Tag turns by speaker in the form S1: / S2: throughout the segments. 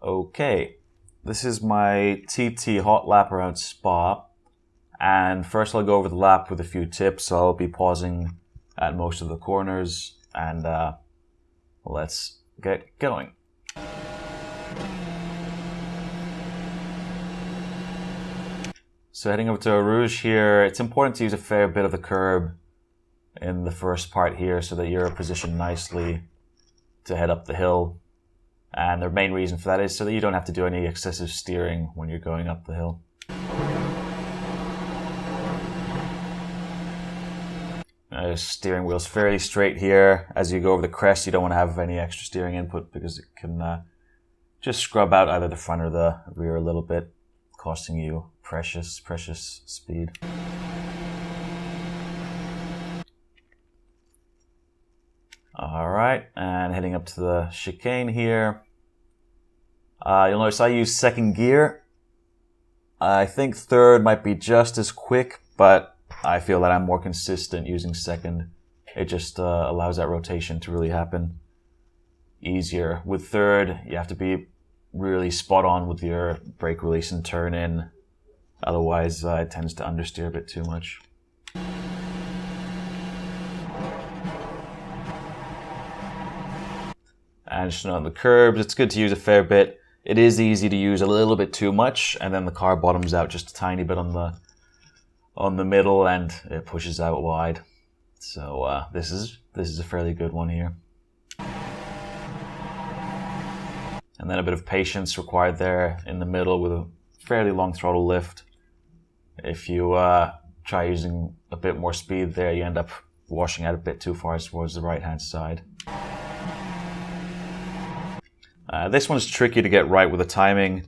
S1: Okay, this is my TT hot lap around Spa, and first I'll go over the lap with a few tips. I'll be pausing at most of the corners, and let's get going. So heading over to Rouge here, it's important to use a fair bit of the curb in the first part here so that you're positioned nicely to head up the hill. And the main reason for that is so that you don't have to do any excessive steering when you're going up the hill. Steering wheel's fairly straight here. As you go over the crest, you don't want to have any extra steering input because it can just scrub out either the front or the rear a little bit, costing you precious speed. Alright, and heading up to the chicane here. You'll notice I use second gear. I think third might be just as quick, but I feel that I'm more consistent using second. It just allows that rotation to really happen easier. With third, you have to be really spot on with your brake release and turn in. Otherwise, it tends to understeer a bit too much. And just on the curbs, it's good to use a fair bit. It is easy to use a little bit too much, and then the car bottoms out just a tiny bit on the middle, and it pushes out wide. So this is a fairly good one here. And then a bit of patience required there in the middle with a fairly long throttle lift. If you try using a bit more speed there, you end up washing out a bit too far towards the right-hand side. This one's tricky to get right with the timing,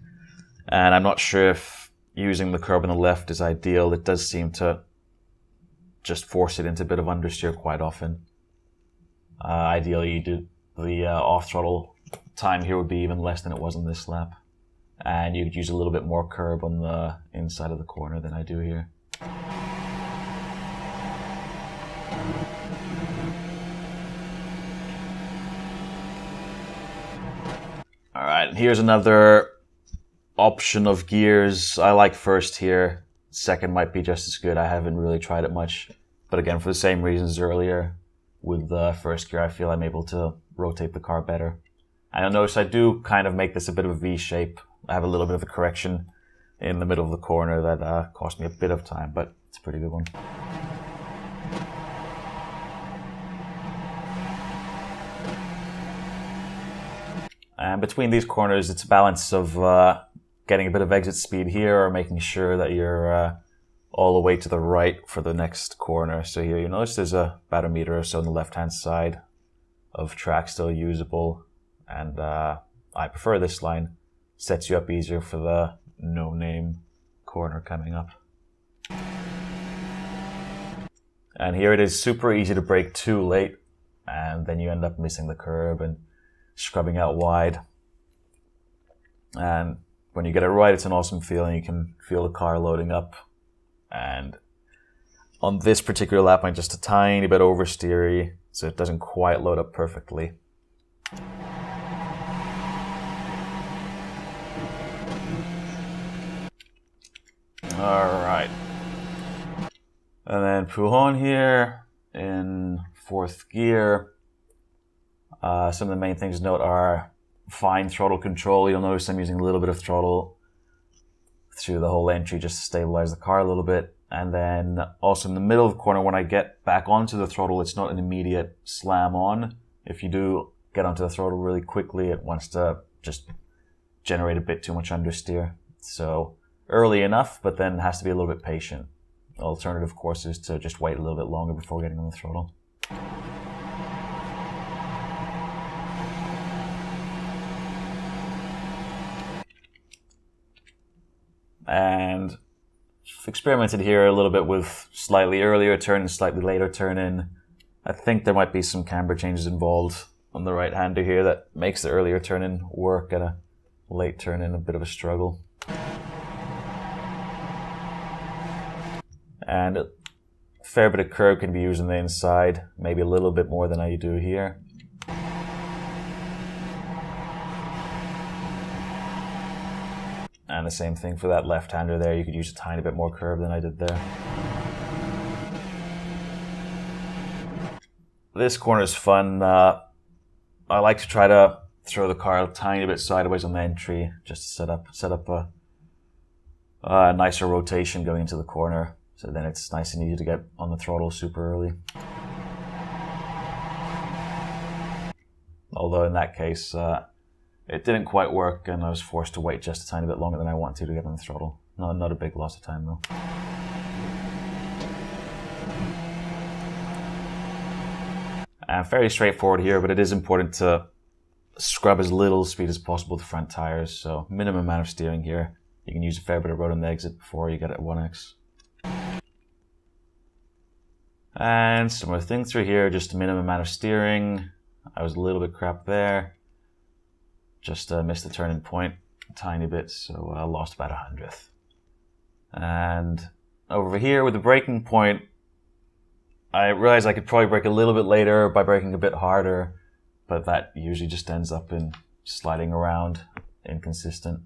S1: and I'm not sure if using the curb on the left is ideal. It does seem to just force it into a bit of understeer quite often. Ideally, you do the off-throttle time here would be even less than it was on this lap, and you could use a little bit more curb on the inside of the corner than I do here. Alright, here's another option of gears. I like first here. Second might be just as good. I haven't really tried it much. But again, for the same reasons earlier, with the first gear, I feel I'm able to rotate the car better. And you'll notice I do kind of make this a bit of a V shape. I have a little bit of a correction in the middle of the corner that cost me a bit of time, but it's a pretty good one. And between these corners, it's a balance of getting a bit of exit speed here or making sure that you're all the way to the right for the next corner. So here you notice there's about a meter or so on the left-hand side of track still usable. And I prefer this line. Sets you up easier for the no-name corner coming up. And here it is super easy to brake too late, and then you end up missing the curb and scrubbing out wide. And when you get it right, it's an awesome feeling. You can feel the car loading up. And on this particular lap, I'm just a tiny bit oversteery, so it doesn't quite load up perfectly. Alright. And then Pouhon here in fourth gear. Some of the main things to note are fine throttle control. You'll notice I'm using a little bit of throttle through the whole entry just to stabilize the car a little bit. And then also in the middle of the corner, when I get back onto the throttle, it's not an immediate slam on. If you do get onto the throttle really quickly, it wants to just generate a bit too much understeer. So early enough, but then has to be a little bit patient. The alternative, of course, is to just wait a little bit longer before getting on the throttle. And experimented here a little bit with slightly earlier turn and slightly later turn in. I think there might be some camber changes involved on the right hander here that makes the earlier turn in work and a late turn in a bit of a struggle. And a fair bit of curb can be used on the inside, maybe a little bit more than I do here. And the same thing for that left-hander there. You could use a tiny bit more curve than I did there. This corner is fun. I like to try to throw the car a tiny bit sideways on the entry, just to set up a nicer rotation going into the corner. So then it's nice and easy to get on the throttle super early. Although in that case, it didn't quite work, and I was forced to wait just a tiny bit longer than I wanted to get on the throttle. Not a big loss of time though. And fairly straightforward here, but it is important to scrub as little speed as possible with the front tires. So minimum amount of steering here. You can use a fair bit of road on the exit before you get at 1x. And similar thing through here, just a minimum amount of steering. I was a little bit crap there. Just missed the turning point a tiny bit, so I lost about 100th. And over here with the braking point, I realized I could probably brake a little bit later by braking a bit harder, but that usually just ends up in sliding around, inconsistent.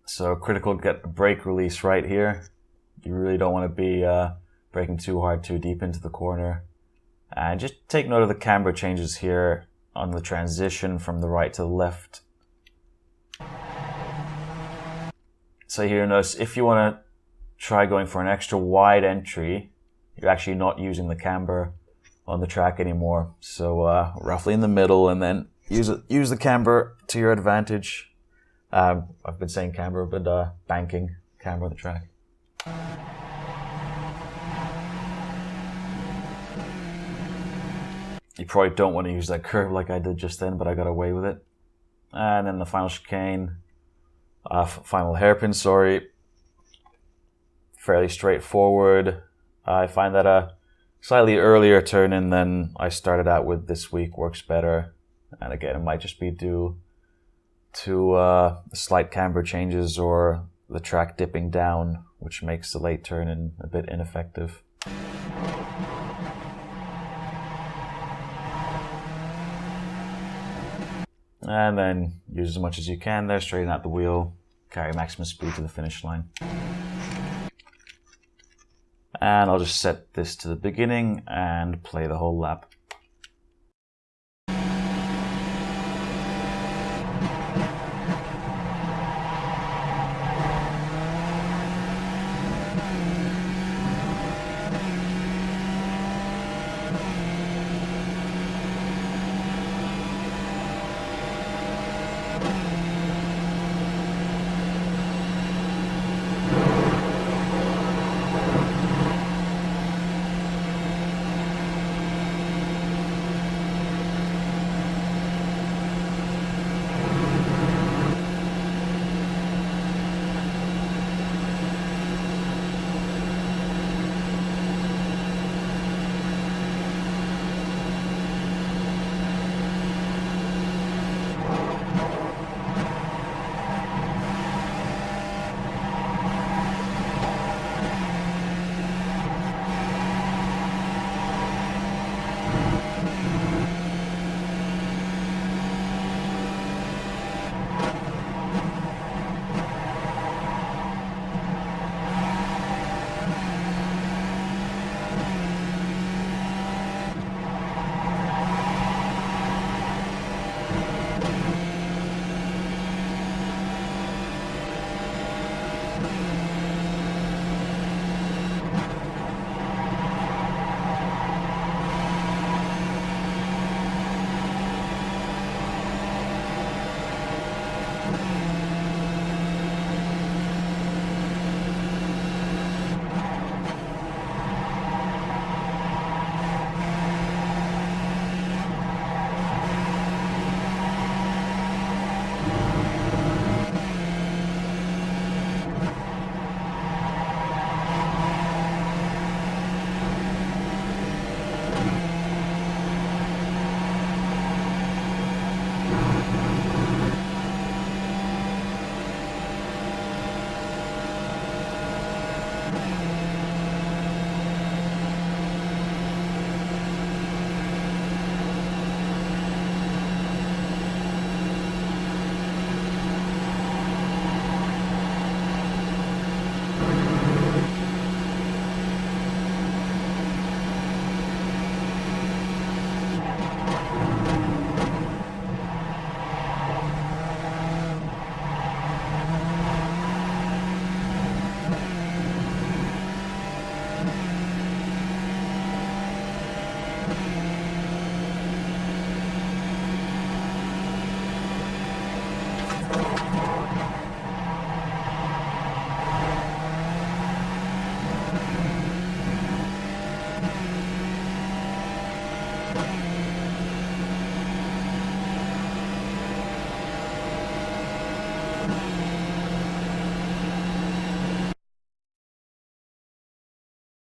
S1: So critical to get a brake release right here. You really don't want to be braking too hard, too deep into the corner. And just take note of the camber changes here on the transition from the right to the left. So here notice if you want to try going for an extra wide entry, you're actually not using the camber on the track anymore. So roughly in the middle, and then use the camber to your advantage. I've been saying camber, but banking camber on the track. You probably don't want to use that curve like I did just then, but I got away with it. And then the final chicane, final hairpin, sorry. Fairly straightforward. I find that a slightly earlier turn-in than I started out with this week works better. And again, it might just be due to the slight camber changes or the track dipping down, which makes the late turn-in a bit ineffective. And then use as much as you can there, straighten out the wheel, carry maximum speed to the finish line. And I'll just set this to the beginning and play the whole lap.